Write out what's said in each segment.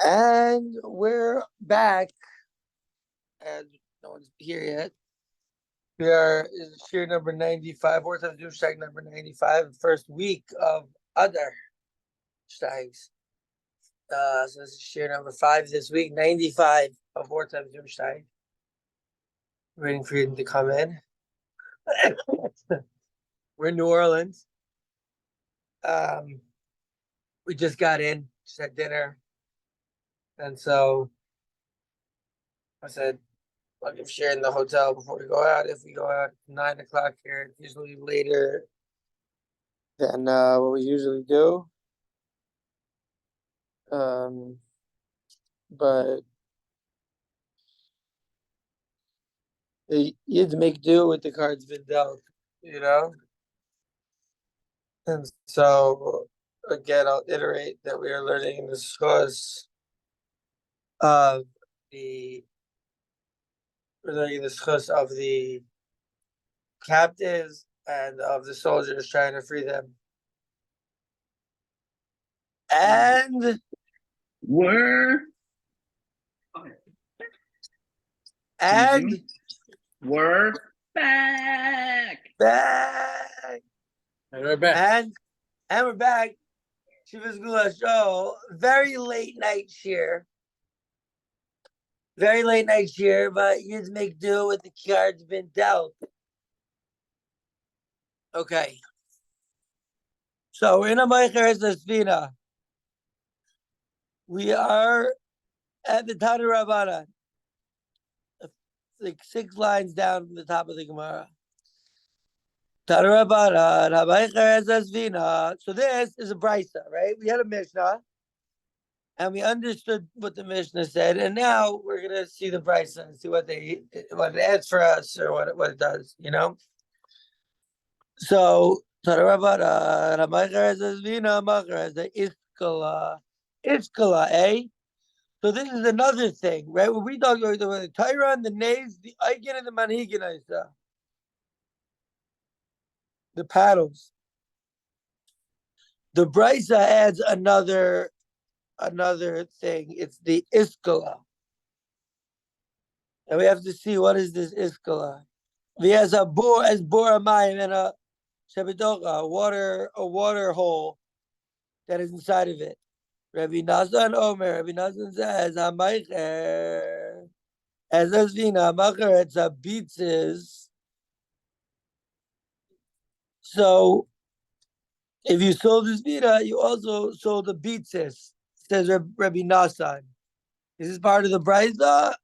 And we're back, and no one's here yet. We are in year number 95, Worth of ZOOMSHTEIG number 95, first week of other Steigs. So this is year number 5 this week, 95 of Worth of ZOOMSHTEIG. Waiting for you to come in. We're in New Orleans. We just got in, just had dinner. And so I said, I'll give Sharon the hotel before we go out. If we go out at 9 o'clock here, it's usually later than what we usually do. But you have to make do with the cards been dealt, you know? And so, again, I'll iterate that we are learning the source of the captives and of the soldiers trying to free them. And we're back. And we're back. And we're back. Shiva's Gula show. Very late night cheer. Very late night cheer, but you just make do with the cards been dealt. Okay. So we're in Hamocher Es Hasfina. We are at the Tana Rabbana, like 6 lines down from the top of the Gemara. Tana Rabbana, Hamocher Es Hasfina. So this is a brisa, right? We had a Mishnah, and we understood what the Mishnah said, and now we're gonna see the brisa and see what it adds for us or what it does, you know. So Tana Rabbana, Hamocher Es Hasfina, Hamocher Es Iskala. Iskala, eh? So this is another thing, right? When we talk about the Tyron, the Nays, the Eigen, and the Manhigan, the paddles. The Brisa adds another thing. It's the Iskala. And we have to see what is this Iskala. He has a bor amayim and a shebedocha, a water hole that is inside of it. Rabbi Nazan Omer, Rabbi Nazan says, Hamocher Es Hasfina, Hamocher it's a beaches. So if you sold this vita, you also sold the beaches, says Rabbi Nazan. Is this part of the brisa?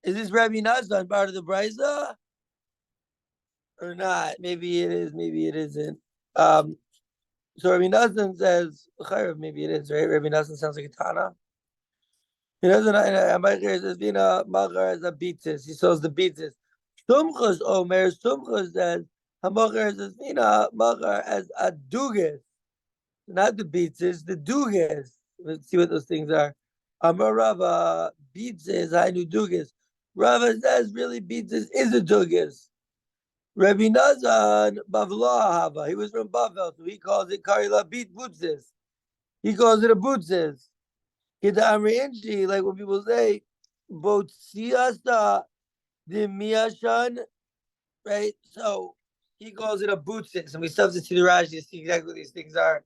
Is this Rabbi Nazan part of the brisa? Or not? Maybe it is, maybe it isn't. So Rabbi Nazan says, maybe it is, right? Rabbi Nazan sounds like a Tana. He doesn't Hamocher Es Hasfina, Hamocher as a beaches. He sells the beaches. Sumchus Omer, Sumchus says, Hamocher Es Hasfina, Hamocher as a dugas. Not the beaches, the dugas. Let's see what those things are. Amar Rava, beaches, I knew dugas. Rava says, really, beaches is a dugas. Rabbi Nazan, Bavla Hava. He was from Bava, so he calls it Karila Beat Butzes. He calls it a Butzes. Kita Amri Inchi, like when people say, Botsiasta the Miyashan, right? So he calls it a Butzes, and we substitute the Rashi to see exactly what these things are.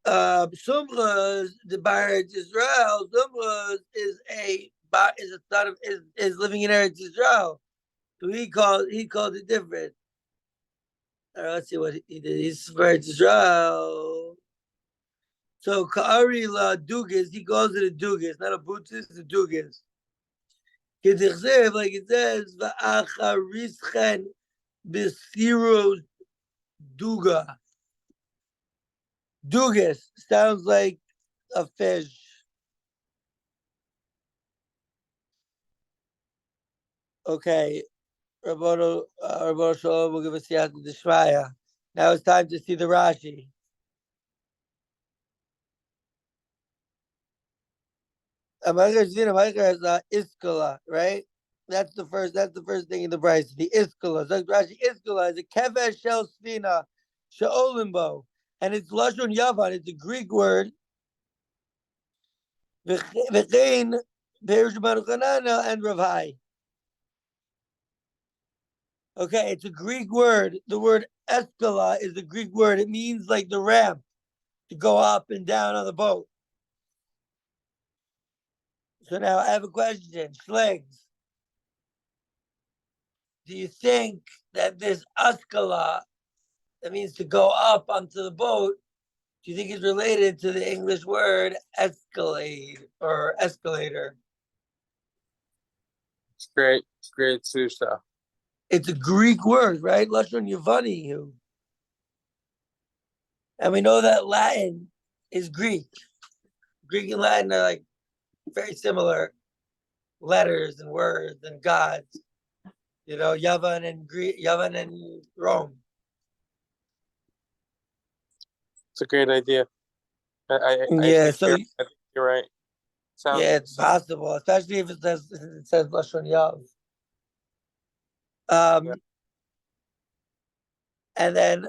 Sumchus, the Barit Israel, Sumchus is a son of is living in Eretz Israel. So he called it different. All right, let's see what he did. He's Eretz Israel. So Ka'ari la Dugas, he calls it a Dugas, not a Butzis, it's a Dugas. Like it says, Va'acharischen b'siru Duga. Dugas sounds like a fish. Okay, Rabbono Shalom will give us the answer to Shmaya. Now it's time to see the Rashi. Hamocher Es Hasfina, Iskala, right? That's the first thing in the Bryce. The Iskala. So Rashi, Iskala is a kevesh shel sfina she'olimbo, and it's lashon yavan. It's a Greek word. V'chein Perush Baruch Hanana and Rav Hai. Okay, it's a Greek word. The word eskala is the Greek word. It means like the ramp to go up and down on the boat. So now I have a question. Schlegs, do you think that this eskala, that means to go up onto the boat, do you think it's related to the English word escalade or escalator? It's great. It's great stuff. It's a Greek word, right? Lashon Yavani. And we know that Latin is Greek. Greek and Latin are like very similar letters and words and gods. You know, Yavan and Greek, Yavan and Rome. It's a great idea. I Yeah, think you're right. Yeah, it's possible, especially if it says Lashon Yav. Yeah. And then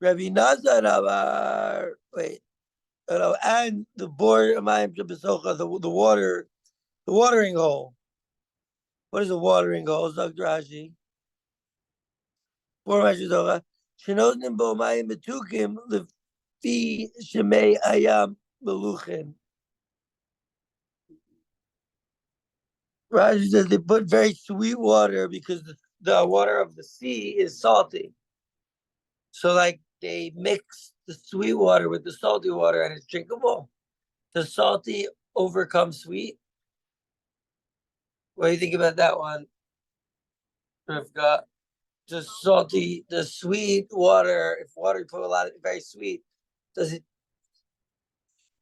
Rabbi Nazar Amar, and the board the watering hole. What is a watering hole? Zog Rashi. Shenoznim bo'mayim betukim lefi shemei ayam meluchin. Rashi says they put very sweet water because the water of the sea is salty. So like they mix the sweet water with the salty water and it's drinkable. The salty overcomes sweet. What do you think about that one? We've got the salty, the sweet water. If water you put a lot of very sweet, does it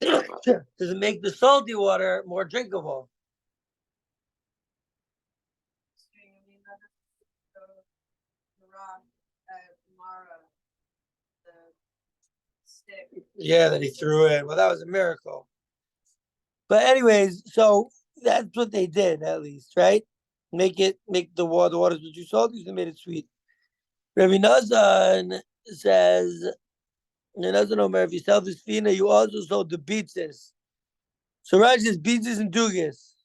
does it make the salty water more drinkable? Yeah, that he threw in. Well, that was a miracle. But anyways, so that's what they did, at least, right? Make the waters too salty, they made it sweet. Rabbi Nazan says, if you sell this fina, you also sold the beetzes. So Rashi says beetzes and dugas.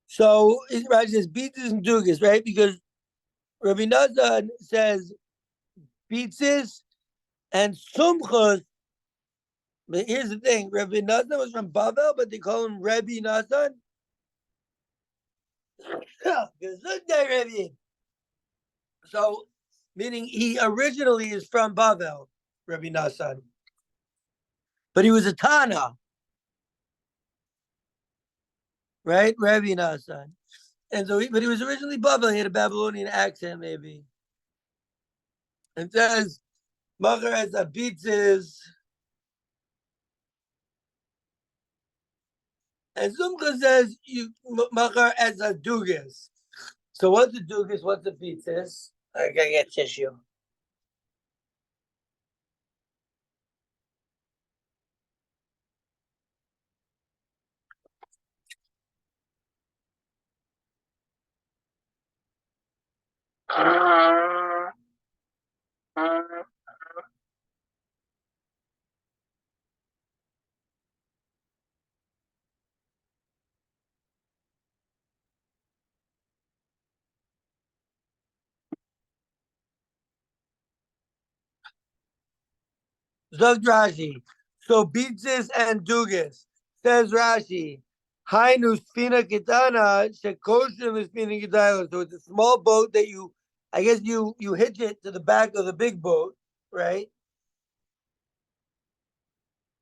So Rashi says beetzes and dugas, right? Because Rabbi Nazan says beetzes and sumchos. But here's the thing: Rabbi Nazan was from Bava, but they call him Rabbi Nazan. So, meaning he originally is from Bavel, Rabbi Nazan, but he was a Tana, right? Rabbi Nazan, and so, but he was originally Bavel. He had a Babylonian accent, maybe. It says, "Hamocher Es Hasfina." And Zumcha says, Hamocher Es Hasdugas. So what's the dugas? What's the pizzas? I gotta get tissue. Zog Rashi. So pizzas and dugas. Says Rashi. Hainu Sfina Kitana Shekoshin Sfina Kitana. So it's a small boat that I guess you hitch it to the back of the big boat, right?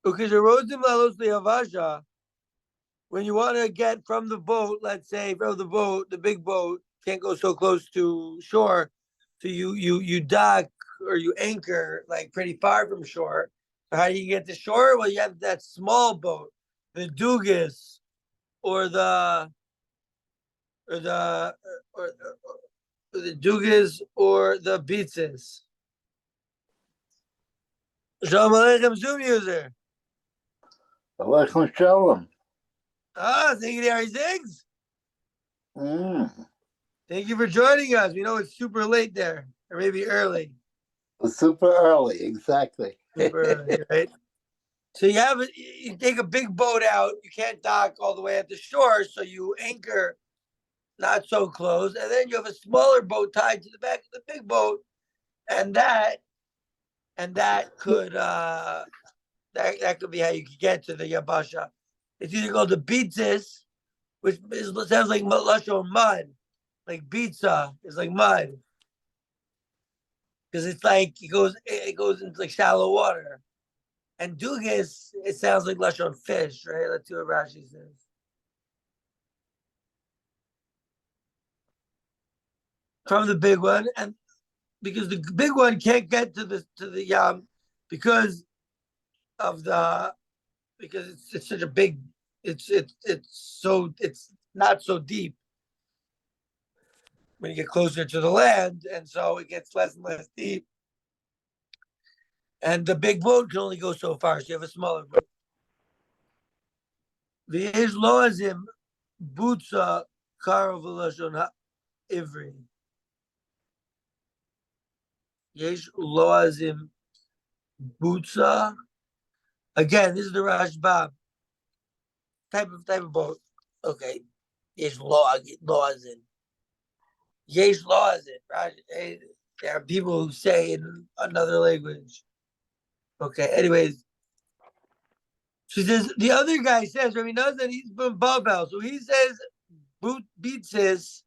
Because when you want to get from the boat, let's say from the boat, the big boat can't go so close to shore, so you dock or you anchor like pretty far from shore. So how do you get to shore? Well, you have that small boat, the dugas, or the or the or the dugas or the pizzas. Shalom Aleichem, Zoom user. Aleichem Shalom. Thank you, Harry Ziggs. Thank you for joining us. We know it's super late there, or maybe early. Super early, exactly. Super early, right? So you take a big boat out. You can't dock all the way at the shore, so you anchor not so close, and then you have a smaller boat tied to the back of the big boat, and that could that could be how you could get to the Yabasha. It's either called the Bitzis, which sounds like lashon mud, like pizza is like mud, because it's like it goes into like shallow water. And Dugas, it sounds like lashon fish, right? Let's see what Rashi says. From the big one, and because the big one can't get to the yam because it's such a big, it's not so deep when you get closer to the land, and so it gets less and less deep. And the big boat can only go so far, so you have a smaller boat. V'yesh loazim butza karo v'lashon ha'ivri. Yesh loazim butza. Again, this is the Rashbam type of boat. Okay, yesh loazim. Yesh loazim. Right? There are people who say in another language. Okay. Anyways, she says the other guy says Rabbi knows that he's from Bavel, so he says beats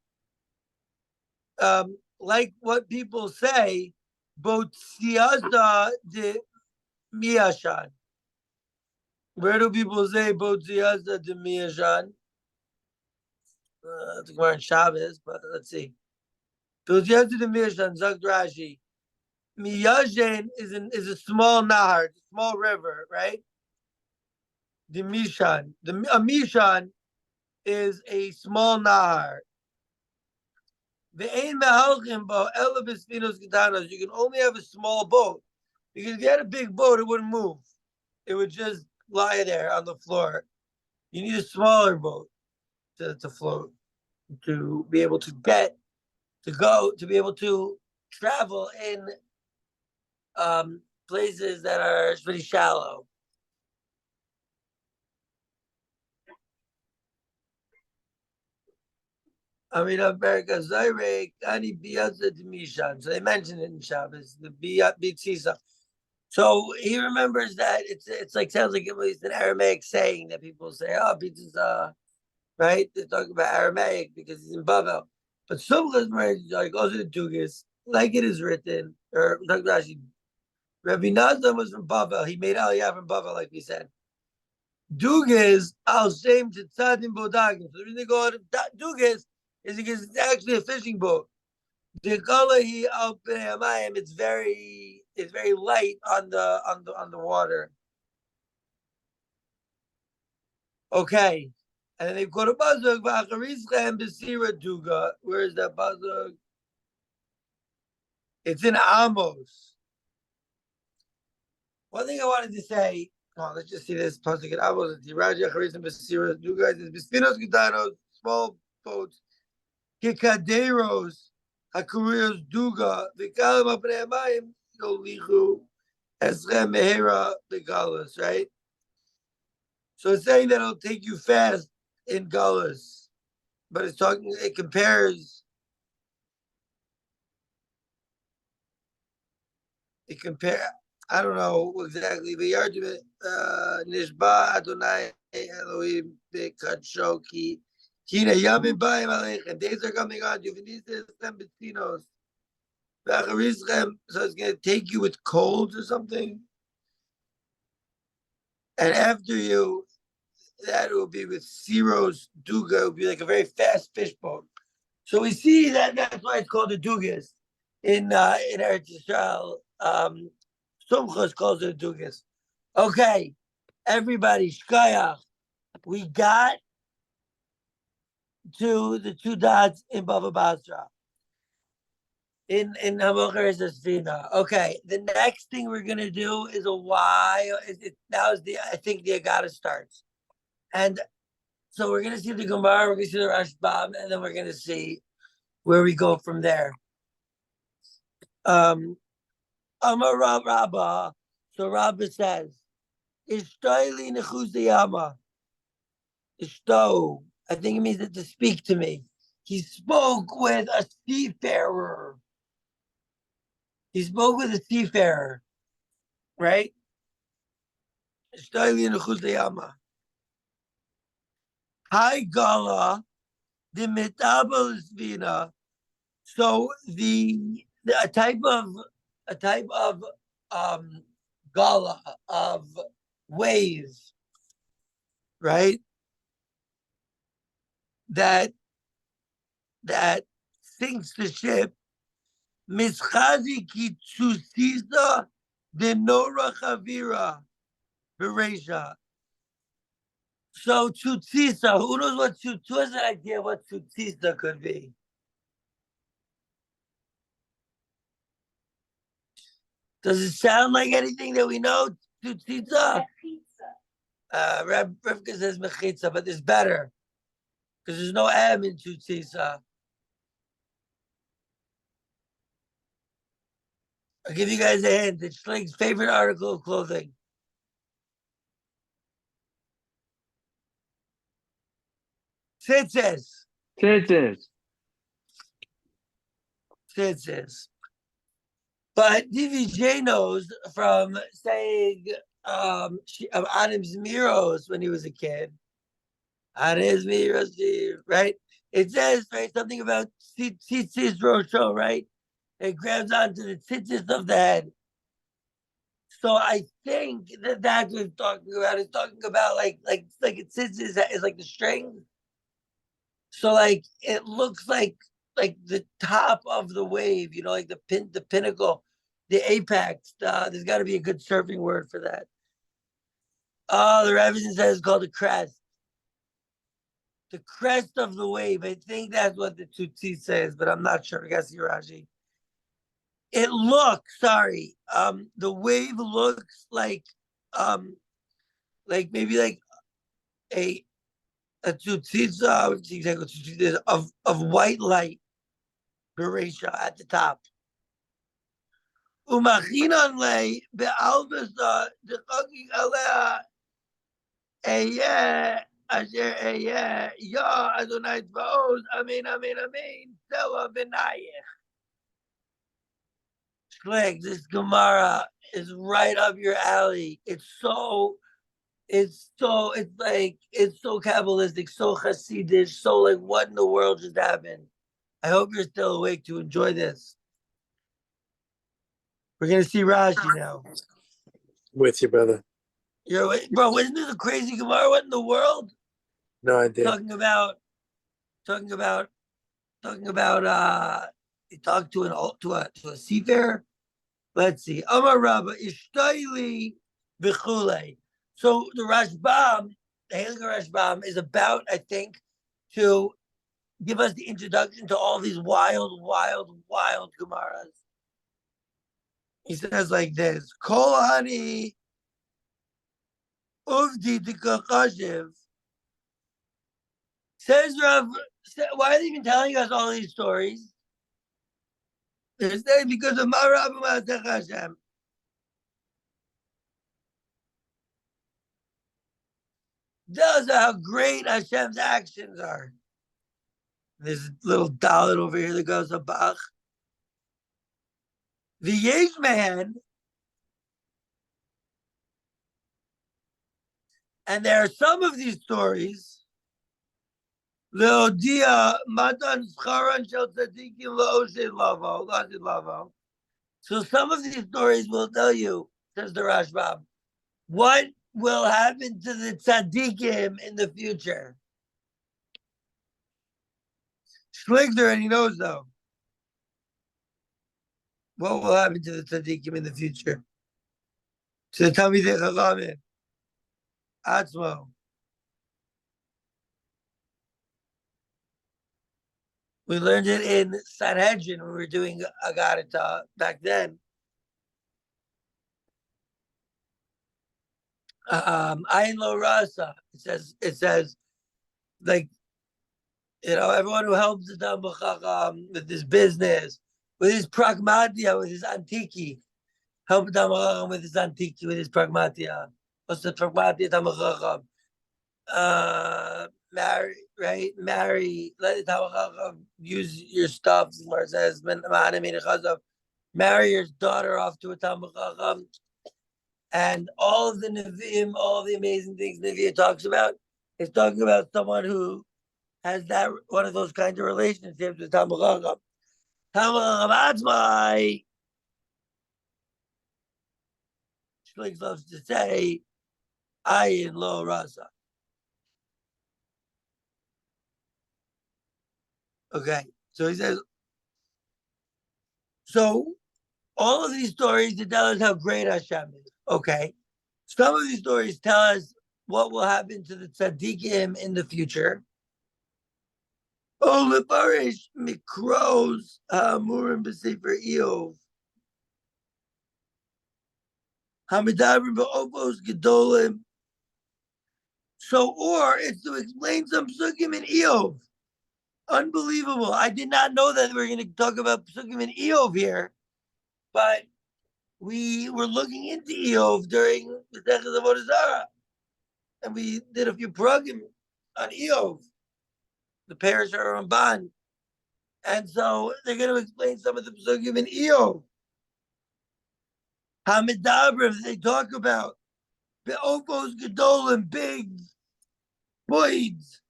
like what people say, Botziazda de Miyashan. Where do people say Botziazda de Miyashan? It's more in Shabbos, but let's see. Botziazda de Miyashan, Zakt Rashi. Miyashan is a small nahar, a small river, right? The Mishan. A Mishan is a small nahar. You can only have a small boat. Because if you had a big boat, it wouldn't move. It would just lie there on the floor. You need a smaller boat to float, to be able to be able to travel in places that are pretty shallow. America Zayrek, Ani Biyaza Mishan. So they mentioned it in Shabbos, the Bitzisa. So he remembers that it's like sounds like at least an Aramaic saying that people say, oh, Bitzisa, right? They're talking about Aramaic because he's in Bavel. But some like goes to the Dugas, like it is written, or Rashi. Rabbi Nazan was from Bavel. He made Aliyah from Bavel, like we said. Dugas al shem tzadim bodagim. So the reason they go out of Dugas is because it's actually a fishing boat. It's very light on the water. Okay. And then they go to Bazug, Duga. Where is that Bazug? It's in Amos. One thing I wanted to say, let's just see this Pasuk in Amos. Tiraja Charizim Basira Duga. There's Bispinos Gitanos, small boats. Kikaderos, Hakurios Duga, Vikalim Apremayim, Yolichu, Esrem Mehera, the Galus, right? So it's saying that it'll take you fast in Galus, but it compares, I don't know exactly the argument, Nishba Adonai Elohim Bekachoki. Kina Yamin Baim Aleichem. Days are coming on. Juvenistas and Bestinos. So it's going to take you with colds or something. And after you, that will be with Siros Duga. It will be like a very fast fish boat. So we see that's why it's called the Dugas in Eretz Yisrael. Sumchos calls it a Dugas. Okay, everybody, Shkayach. We got to the two dots in Bava Basra. in Hamocher Es Hasfina. Okay, the next thing we're gonna do is a why. Now is the I think the Agada starts, and so we're gonna see the Gemara, we're gonna see the Rashbam, and then we're gonna see where we go from there. Amar Rabba. So Rabba says, "Ishtoili nechuziyama." Ishto. I think it means that to speak to me. He spoke with a seafarer. He spoke with a seafarer, right? Ishtoili nechuziyama. Hi Gala, the metabolisvina. So a type of gala of wave, right? That sinks the ship. Mischazi kitsusisa de nora chavira beresha. So tzutzisa, who knows what who has an idea what tzutzisa could be? Does it sound like anything that we know? Tzutzisa? Rivka says mechitza, but it's better because there's no M in tzutzisa. I'll give you guys a hint. It's Schlink's favorite article of clothing. Tzitzis. But DVJ knows from saying of Adam's Miros when he was a kid. Adam's Miros, right? It says, right, something about tzitzis rosho, right? It grabs onto the tzitzis of the head. So I think that's what it's talking about. It's talking about like it tzitzis is like the string. So like it looks like the top of the wave, you know, like the pinnacle, the apex. There's got to be a good surfing word for that. Oh, the Rebbeinu says it's called the crest. The crest of the wave. I think that's what the Tutsi says, but I'm not sure. I guess Raji. It looks, the wave looks like maybe like a tzutzitza of white light, Beresha at the top. Umachinan le be'alvasa dechagig alea asher ya Adonai Tzvaot amen amen amen Sela v'nayich. Schleg, this Gemara is right up your alley. It's so Kabbalistic, so Hasidish, so like what in the world just happened? I hope you're still awake to enjoy this. We're gonna see Rashi now. With you, brother. You're awake, bro. Isn't this a crazy Gemara? What in the world? No idea. Talking about. You talk to a seafarer. Let's see. Amar Rabba Ishtaili B'chule. So the Rashbam, the Haliger Rashbam, is about, I think, to give us the introduction to all these wild Gemaras. He says like this: Kol hani uvdi tikachashiv. Says Rav, why are they even telling us all these stories? They're saying because of Marav Masech Hashem. Tells us how great Hashem's actions are. There's a little dalit over here that goes a bach. The Yesh man, and there are some of these stories. Leodia matan scharan shel tzadikim laoshin lavo. So some of these stories will tell you, says the Rashbam, what will happen to the tzaddikim in the future. Schlichter already knows though. What will happen to the tzaddikim in the future? To the Talmidei Chachamim. Atzmo. We learned it in Sanhedrin when we were doing Agarita back then. Ayin lo rasa. It says, like, everyone who helps the Talmid Chacham with his business, with his pragmatia, with his antiki, help the Talmid Chacham with his antiki, with his pragmatia. What's the pragmatia Talmid Chacham? Marry, right? Marry. Let the Talmid Chacham use your stuff. Where it says, marry your daughter off to a Talmid Chacham. And all of the Nevi'im, all of the amazing things Nevi'im talks about, is talking about someone who has that one of those kinds of relationships with Talmid Chacham. Talmid Chacham Atzmai, Shlik loves to say, Ayin lo rasa. Okay, so he says, so all of these stories to tell us how great Hashem is. Okay, some of these stories tell us what will happen to the tzaddikim in the future. Oh, lebarish mikros hamurim b'sefer Eov hamidabrim ba'opos gedolim. So, or it's to explain some psukim in Eov. Unbelievable! I did not know that we were going to talk about psukim in Eov here, but we were looking into Eov during the Dechas of Avodah Zarah, and we did a few progim on Eov, the parish of Ramban. And so they're going to explain some of the psukim in Eov. Hamidabrim, they talk about Be'opos Gedolim, big boids,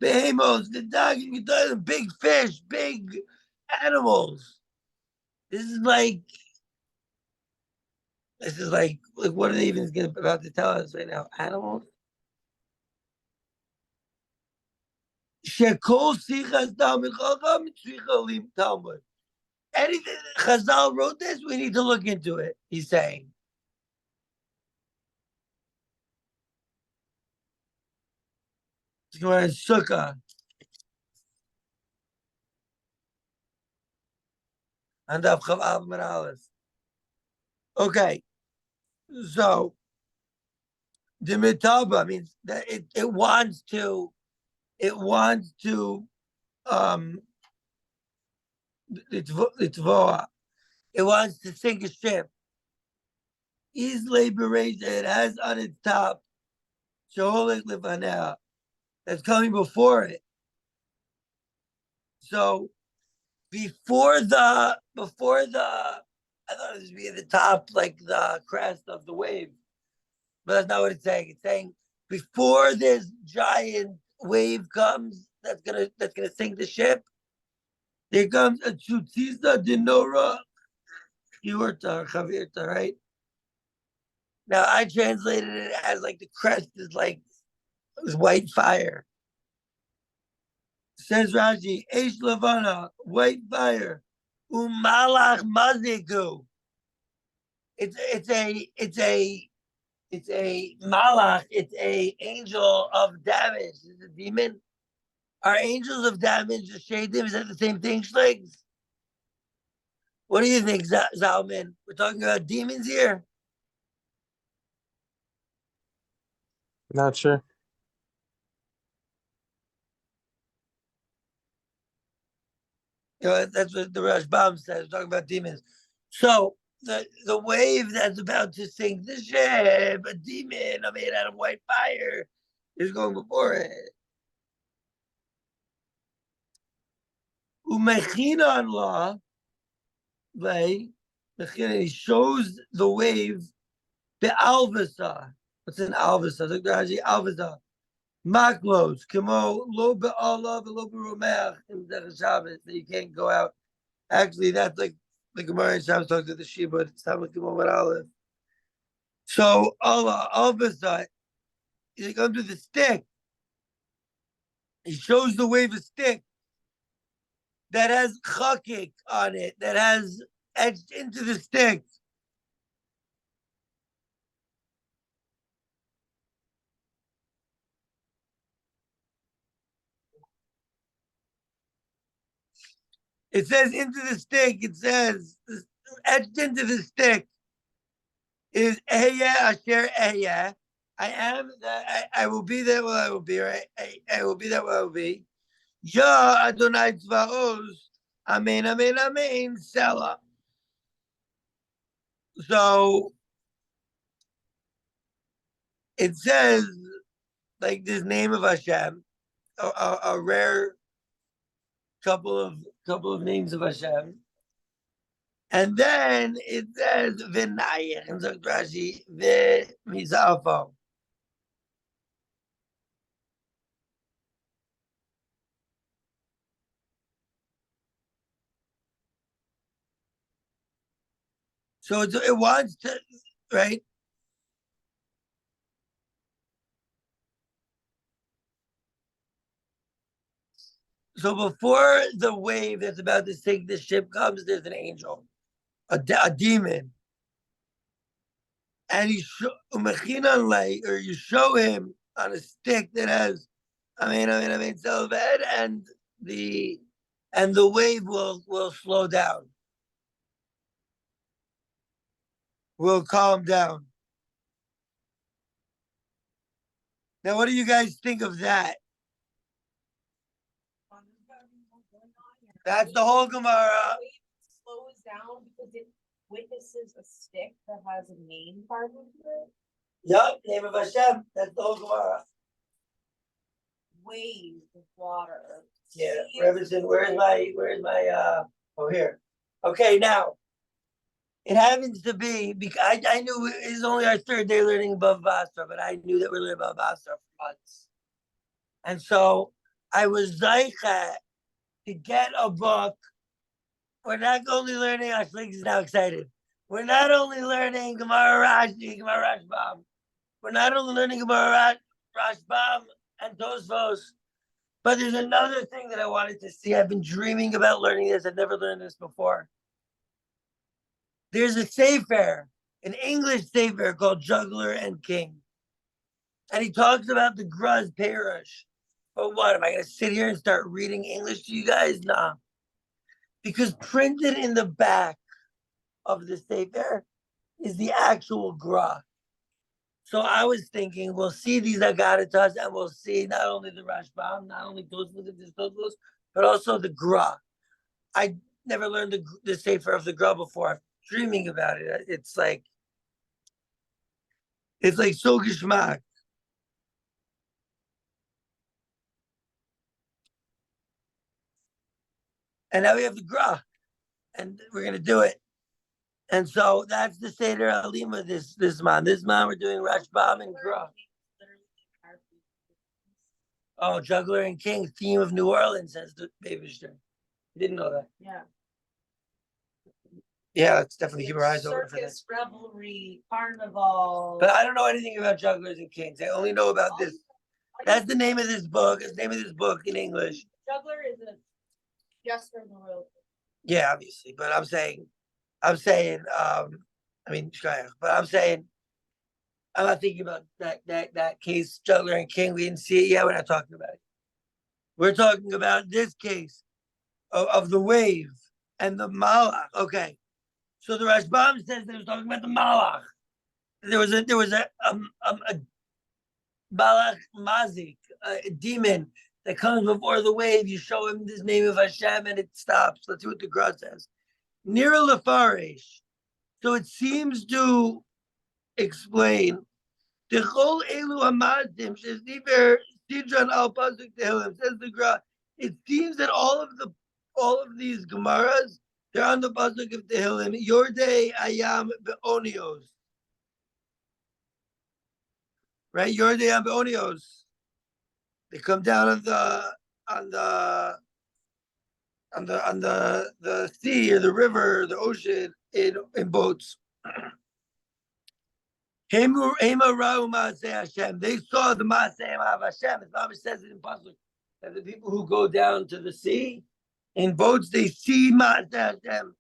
Behemos, the Dagim Gedolim, big fish, big animals. This is like what are they even about to tell us right now? Animals? Shekol Sichas Talmid Chacham Tzricha Lim Talmud. Anything Chazal wrote this, we need to look into it, he's saying. Sukkah. And Chav Av Aleph. Okay, so the mitaba means that it wants to it wants to sink a ship. Is liberation, it has on its top Sheholik Livanea, that's coming before it. So before the I thought it was be at the top, like the crest of the wave. But that's not what it's saying. It's saying before this giant wave comes that's gonna sink the ship, there comes a chutiza denora yurta chavirta, right? Now I translated it as like the crest is like this white fire. Says Rashi, Eish Lavana, white fire, Umalach Maziku. It's a malach, it's a angel of damage. It's a demon. Are angels of damage the shadim? Is that the same thing, Schlegs? What do you think, Zalman? We're talking about demons here. Not sure. That's what the Rashbam says. We're talking about demons. So the wave that's about to sink the ship, a demon made out of white fire, is going before it. Umechina on law, he shows the wave, the alvasa. What's an alvasa? The Rashi alvasa. Maklos, kamo lo be'alav lo be'romeach in the Shabbos, that you can't go out. Actually, that's like the Gemara in Shabbos talks to the Sheba. It's not like Gemara Aleph. So Allah, alvasa, he comes with a stick. He shows the wave a stick that has chakik on it, that has etched into the stick. It says into the stick. It says etched into the stick is Ehyeh Asher Ehyeh. I am that I will be there where I will be, right? I will be there where I will be. Ya Adonai Tzvaos. Amen, amen, amen. Selah. So it says like this name of Hashem, a rare couple of names of Hashem. And then it says V'nayich and Zok Rashi V'mizalfo. So it wants to, right? So before the wave that's about to sink the ship comes, there's an angel, a demon. And you show you show him on a stick that has, I mean, Selved, and the wave will slow down, will calm down. Now, what do you guys think of that? That's the whole Gemara. It slows down because it witnesses a stick that has a name carved into it. Yup, name of Hashem. That's the whole Gemara. Waves of water. Yeah, Reverend, where's my oh, here. Okay, now it happens to be because I knew it's only our third day learning above Basra, but I knew that we're learning above Basra for months. And so I was zeicha to get a book. We're not only learning, Ashlik is now excited. We're not only learning Gemara Rashi, Gemara Rashbam. We're not only learning Gemara Rashbam and Tosfos, but there's another thing that I wanted to see. I've been dreaming about learning this. I've never learned this before. There's a sefer, an English sefer called Juggler and King. And he talks about the Graz Perush. But what, am I going to sit here and start reading English to you guys? Nah. Because printed in the back of the sefer is the actual Gra. So I was thinking, we'll see these Agaritas and we'll see not only the Rashbam, not only Tosfos, but also the Gra. I never learned the sefer of the Gra before. I'm dreaming about it. It's like so geschmack. And now we have the Gra, and we're gonna do it. And so that's the Seder Alima this month. This month we're doing Rashbam and Gra. Oh, Juggler and King, theme of New Orleans, says the Babishter. You didn't know that. Yeah. Yeah, let's definitely keep our eyes open for Circus, this. revelry, carnival. But I don't know anything about Jugglers and Kings. I only know about this. That's the name of this book. It's the name of this book in English. Juggler is just for the road. Yeah, obviously. But I'm saying, but I'm saying, I'm not thinking about that case, Juggler and King. We didn't see it yet. We're not talking about it. We're talking about this case of the wave and the Malach. Okay. So the Rashbam says they was talking about the Malach. There was a Malach Mazik, a demon that comes before the wave. You show him this name of Hashem and it stops. Let's see what the Gra says. Nira Lefarish. So it seems to explain the whole Elu Hamadim Shesiver Sidran Al Pasuk Tehillim, says the Gra. It seems that all of these Gemaras, they're on the pasuk of Tehillim. Yordei Ayam Be'onios, right? Yordei Ayam Be'onios. They come down on the sea or the river, or the ocean in boats. They saw the Maaseh of Hashem. The Bible says it in pasuk that the people who go down to the sea in boats, they see Maaseh Hashem.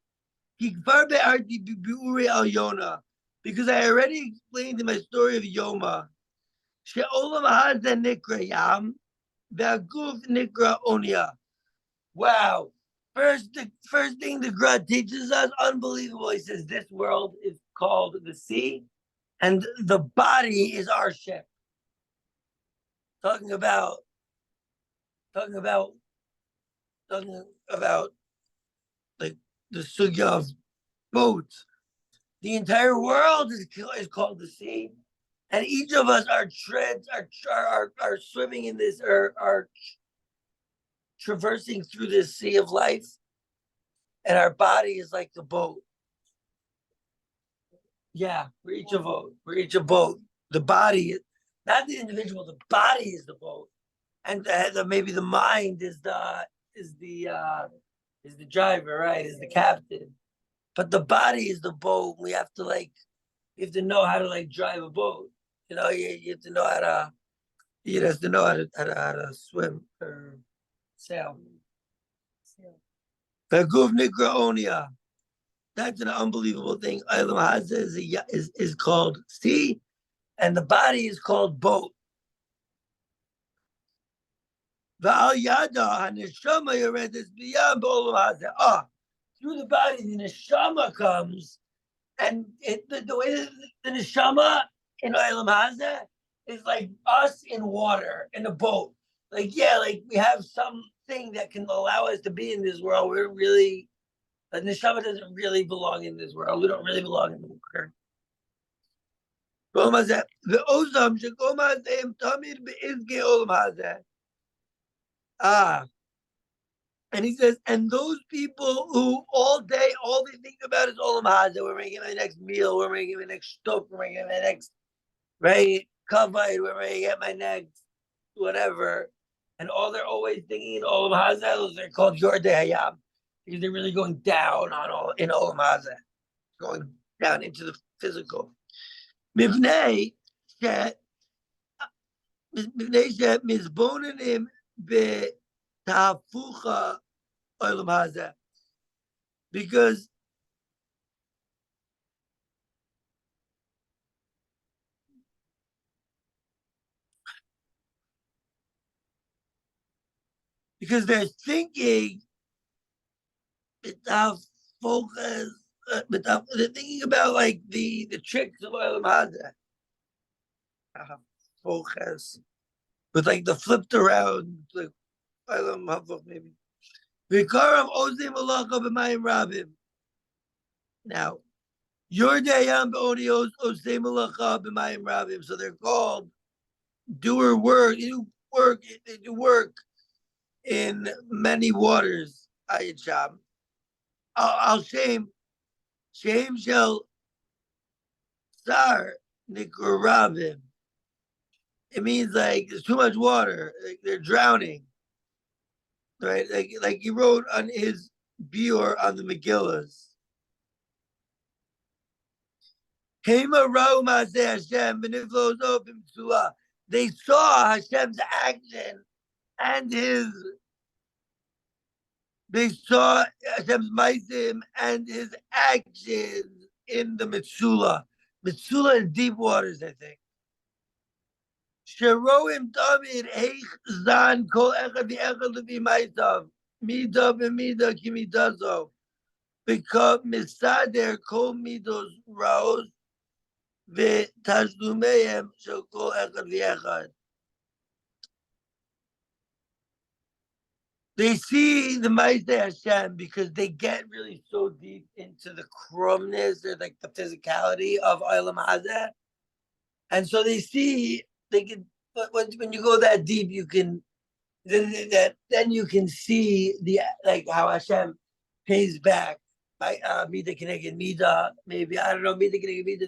Because I already explained in my story of Yoma. Wow. the first thing the Gra teaches us, unbelievable. He says this world is called the sea, and the body is our ship. Talking about like the sugya of boats. The entire world is called the sea, and each of us are swimming in this, are traversing through this sea of life, and our body is like the boat. Yeah, we're each a boat. We're each a boat. The body, not the individual. The body is the boat, and maybe the mind is the driver, right? Is the captain. But the body is the boat. We have to know how to drive a boat. You have to know how to. You have to know how to swim or sail. V'guv nikra onia. That's an unbelievable thing. Olam hazeh is called sea, and the body is called boat. V'al yada haneshama yoredes b'yam b'olam hazeh. Through the body, the neshama comes, and the way that the neshama in Olam hazeh is like us in water, in a boat. We have something that can allow us to be in this world. We're really, the neshama doesn't really belong in this world. We don't really belong in the water. And he says, and those people who all day, all they think about is Olam Hazeh. We're making the next meal. We're making the next shtuk. We're making the next, right, kavod. We're making get my next whatever. And all they're always thinking in Olam Hazeh, they're called Yordei Hayam, because they're really going down in Olam Hazeh, going down into the physical. Mivnei shet mizbonenim b'tahafucha Olam Hazeh, because they're thinking focus, they're thinking about the tricks of Olam Hazeh. Focus with the flipped around Olam Havok maybe. V'karam ozim alacha b'mayim rabim. Now, Yordayam b'onios ozim alacha b'mayim rabim. So they're called doer work. They do work in many waters. Ayat Sham. Al Shem shel Sar Nikurabim. It means there's too much water. They're drowning. Right? Like he wrote on his biur on the Megillas. Hema Ra'u Ma'aseh Hashem v'niflos ofim tzula. They saw Hashem's action and they saw Hashem's maisim and his actions in the Mitsula. Mitsula is deep waters, I think. Sheroim David Heich Zan Kol Echad V'Echad Levi Maisav Mida B'Mida Kimidazo Because Misader Kol Midos Raos V'Tashlumeim Shel Kol Echad V'Echad. They see the Ma'aseh Hashem because they get really so deep into the crumness or the physicality of Olam Hazeh, and so they can. But when you go that deep, you can then you can see how Hashem pays back by Mida Keneged Mida. Maybe I don't know Mida Keneged Mida.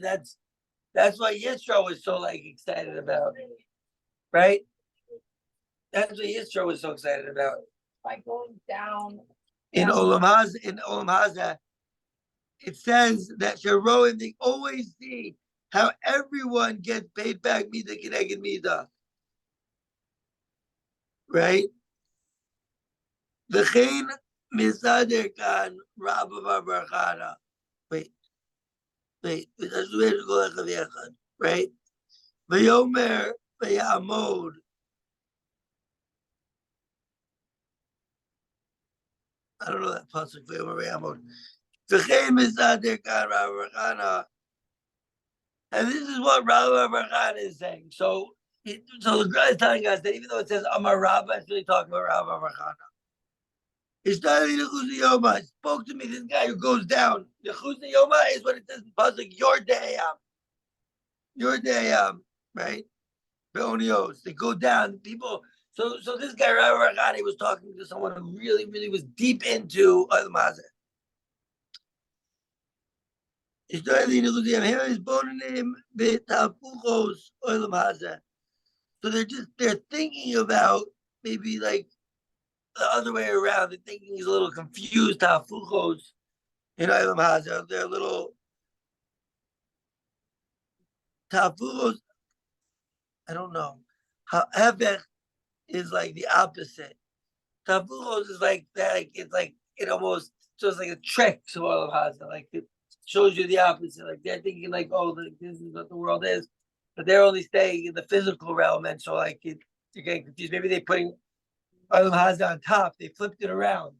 That's what Yisro was so excited about, right? That's what Yisro was so excited about. By going down In Olam Hazeh, it says that Sheroim, they always see how everyone gets paid back Mida Keneged Mida. Right? V'chein misader kan Rabba Barachana. Wait. Right? V'yomer v'yamod. I don't know that pasuk. V'chein misader kan Rav Barchana. And this is what Rav Barchana is saying. So the Gra is telling us that even though it says Amar Rabba, it's really talking about Rav Barchana. Yoma spoke to me, this guy who goes down. The Chuzna Yoma is what it says in pasuk, your day, right? Beonios, they go down. People. So this guy Rav Barchana was talking to someone who really, really was deep into Olam Hazeh. So they're thinking about maybe like the other way around. They're thinking he's a little confused. Tafuchos in Olam Hazeh, they're a little tafuchos. I don't know. Hevech is like the opposite. Tafuchos is like that. Like, it's like it almost just like a trick to Olam Hazeh. Like it shows you the opposite. Like they're thinking like, oh, like, this is what the world is, but they're only staying in the physical realm, and so like you're getting confused. Maybe they're putting Olam Hazeh on top. They flipped it around.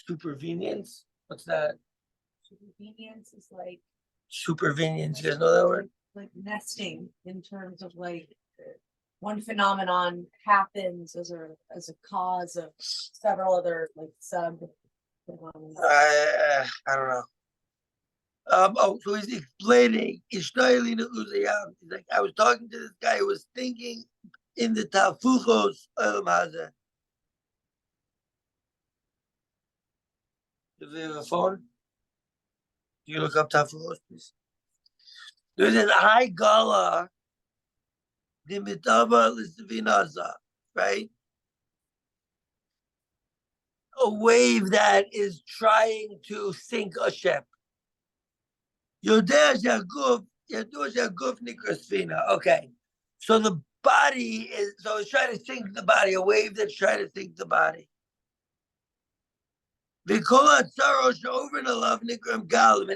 Supervenience. What's that? Supervenience is like Supervenience. You guys know that word? like nesting in terms of like one phenomenon happens as a cause of several other like sub phenomena. I don't know. So he's explaining. He's like, I was talking to this guy who was thinking in the Tafuchos Olam Hazeh. Do you have a phone? You look up Tafuchos, please. There's an high gala, the mitava l'svinaza, right? A wave that is trying to sink a ship. Okay, so the body is, so it's trying to sink the body, a wave that's trying to sink the body. And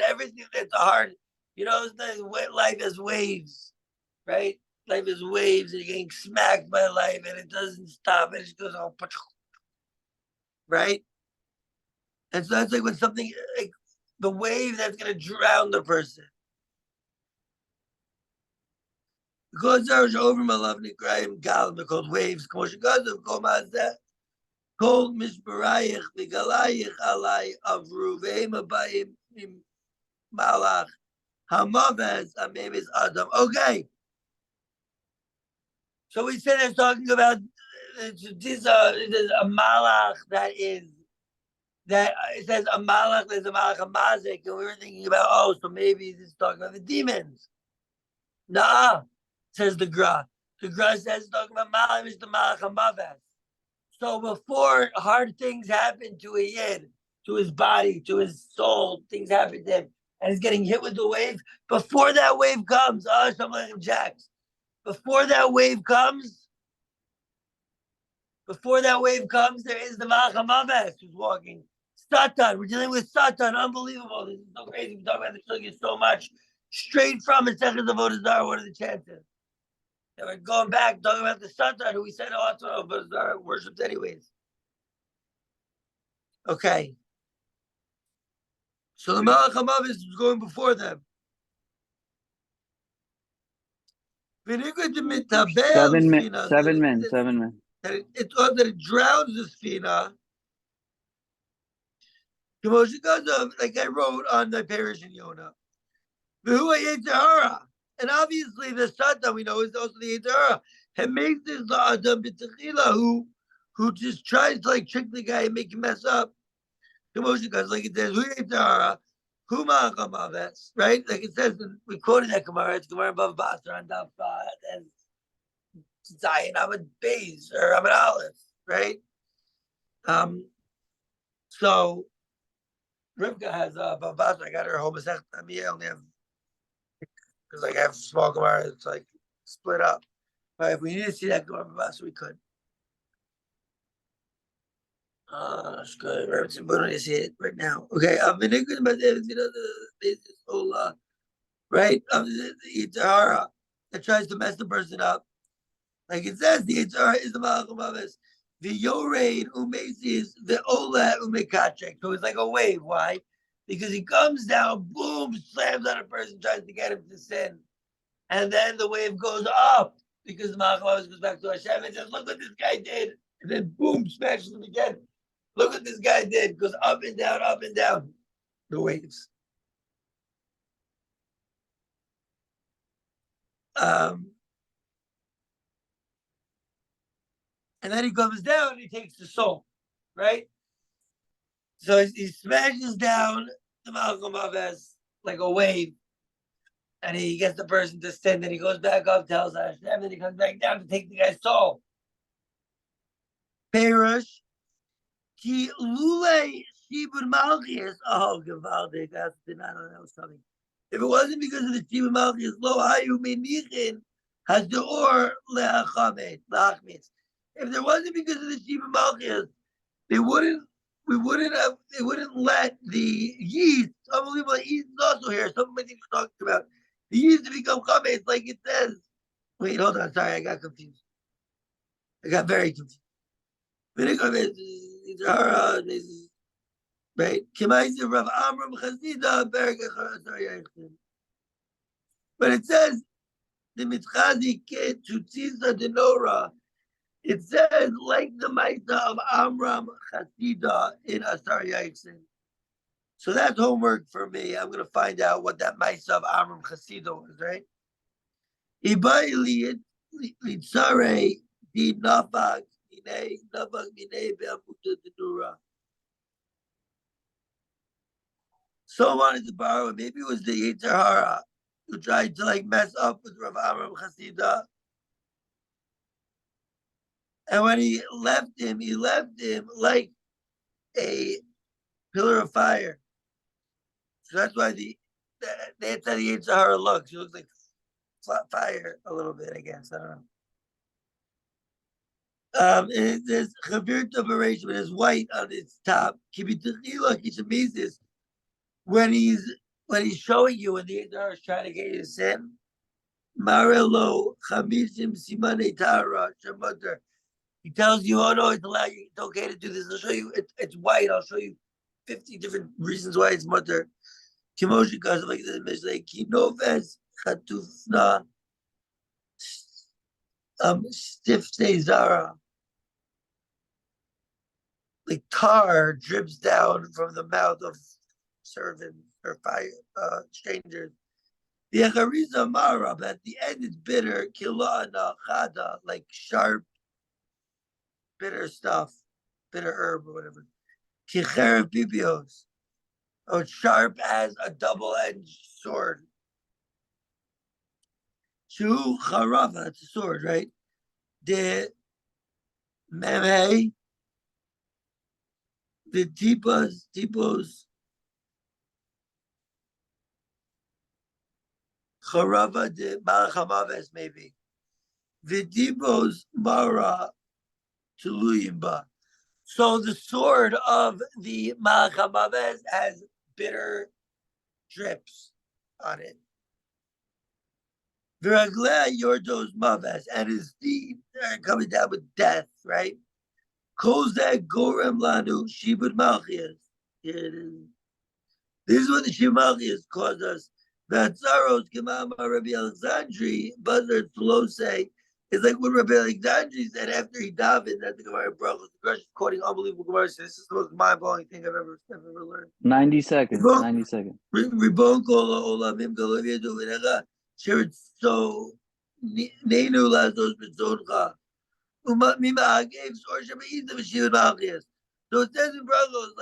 everything that's hard, life has waves, right? Life is waves, and you're getting smacked by life, and it doesn't stop, it just goes on, right? And so that's like when something, like the wave that's going to drown the person. Because there's over my love Nikraim Galim, they're called waves. Called Mishbarayich, the Galayich Alai of Ruvaim Abayim Malach Hamaves Amemis Adam. Okay. So we said it's talking about this a malach that is that it says a malach, there's a malach Hamazik, and we were thinking about so maybe this is talking about the demons. Nah, says the Gra. The Gra says talking about malach is the malach Hamaves. So before hard things happen to a yid, to his body, to his soul, things happen to him, and he's getting hit with the wave. Before that wave comes, something like Jacks. Before that wave comes, there is the Malach HaMaves who's walking. Satan, we're dealing with Satan, unbelievable. This is so crazy. We talk about the Sugya so much. Straight from it, Second of Vodazar, what are the chances? And we're going back, talking about the Satan, who we said, Vodazar worshipped anyways. Okay. So the Malach HaMaves is going before them. 7 men. It thought that it drowns the Sfina. Like I wrote on the parish in Yonah. And obviously the Satan we know is also the Yitzhara. And makes this the Adam B'Techila who just tries to like trick the guy and make him mess up. Like it says, right? Like it says, we quoted that Gemara. It's Gemara above Basra on Daf and Zion. I'm a Beis or I'm an Aleph, right? So Rivka has above Basra. I got her home. I only have because like I have small Gemara. It's like split up. But if we need to see that Gemara above Basra, we could. That's good. We don't need to see it right now. Okay. Right? The Yitzhara that tries to mess the person up. Like it says, the Yitzhar is the Malach HaMaves. The Yorein Umesis, the Ola Umekachek. So it's like a wave. Why? Because he comes down, boom, slams on a person, tries to get him to sin. And then the wave goes up because the Malach HaMaves goes back to Hashem and says, look what this guy did. And then boom, smashes him again. Look what this guy did. Goes up and down, the waves. And then he comes down and he takes the soul, right? So he smashes down the Malach HaMaves like a wave, and he gets the person to sin. Then he goes back up, tells Hashem, then he comes back down to take the guy's soul. Perush, ki lule shibud malchus. Oh, gewaldig! That's I don't know that was coming. If it wasn't because of the shibud malchus, lo hayu menichin has the or leachmetz. If there wasn't because of the shibud malchus, they wouldn't let the yeast, unbelievable yeast is also here. Something I think we're talking about. The yeast to become chametz, like it says. Wait, hold on, sorry, I got confused. I got very confused. Right? But it says the mitchazi kid chutzisa denora. It says like the Maisa of Amram Chasida in Asar Yaitsin. So that's homework for me. I'm going to find out what that Maisa of Amram Chasida was, right? Ibai litzare di nafak mine be'amuta denura. So wanted to borrow it. Maybe it was the Yetzer Hara who tried to like mess up with Rav Amram Chasida. And when he left him like a pillar of fire. So that's why that's how the Yetzer Hara looks. He looks like flat fire a little bit, I guess. I don't know. And it says Chavir Tobaration, but it's white on its top. When he's showing you when the Yetzer Hara is trying to get you to sin. Marelo Chamishim Simane Tara Shemater. He tells you, oh no, it's allowed. It's okay to do this. I'll show you. It's white. I'll show you 50 different reasons why it's mutter. Kimoshi goes like this. Like Kinoves Chatufna Stifte Zara. Like tar drips down from the mouth of servants or fire strangers. The Echariza Mara, but at the end it's bitter. Kilana Chada, like sharp. Bitter stuff, bitter herb or whatever. Kicher bibios. Oh, it's sharp as a double-edged sword. Shu charava, it's a sword, right? The meme, the tipos, charava, the Malach HaMaves, maybe. The tipos mara tuluyimba. So the sword of the Malach HaMaves has bitter drips on it. V'ragleh yordos maves, and his feet are coming down with death, right? Kozeh gorem lanu shibud malchias. Here it is. This is what the shibud malchias caused us. V'atzaros k'mama Rabbi Alexandri, Basra Tzolose, it's like what Rabbi Alexandri said after he davened that the Gemara broke. The Gemara is quoting unbelievable Gemara. This is the most mind-blowing thing I've ever learned. 90 seconds. 90 seconds. Ribon kol olamim kol yedu v'necha sheritzo neinu lazos b'tzoncha umima hagev or shebeizah v'shivud malchias. So it says in Brachos,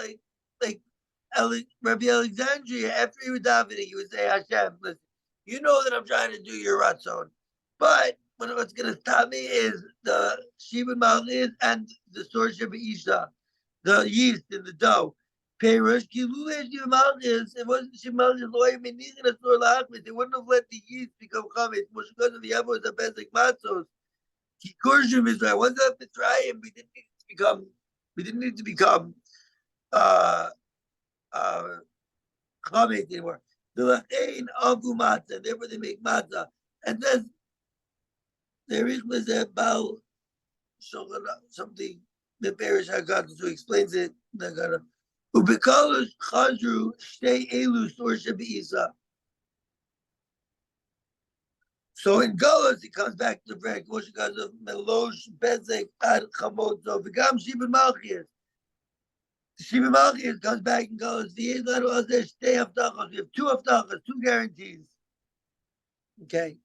like Rabbi Alexandria, after he was davening, he would say, Hashem, listen, you know that I'm trying to do your ratzon, but what's going to stop me is the shivud malchias and the sword shebeizah, the yeast in the dough. Perush kilule shivud malchias. It wasn't shivud malchias. They wouldn't have let the yeast become chametz. Because of the avos of bezek matzos. Kikurshim is right. Once that Mitzrayim, we didn't need to become chametz anymore. The lachein avu matzah. Therefore, they make matzah. And then there is about something the Berish Haggadah, so he explains it. Ubekalos Chazru Shtei Elu Sorsha Be'isa. So in Galus, he comes back to Brek, because of Melosh Bezek Ad Chamozo. V'gam Shibin Malchias. Shibin Malchias comes back in Galus. V'yedlanu Azeh Shtei Haftachos. We have two Haftachos, two guarantees. Okay.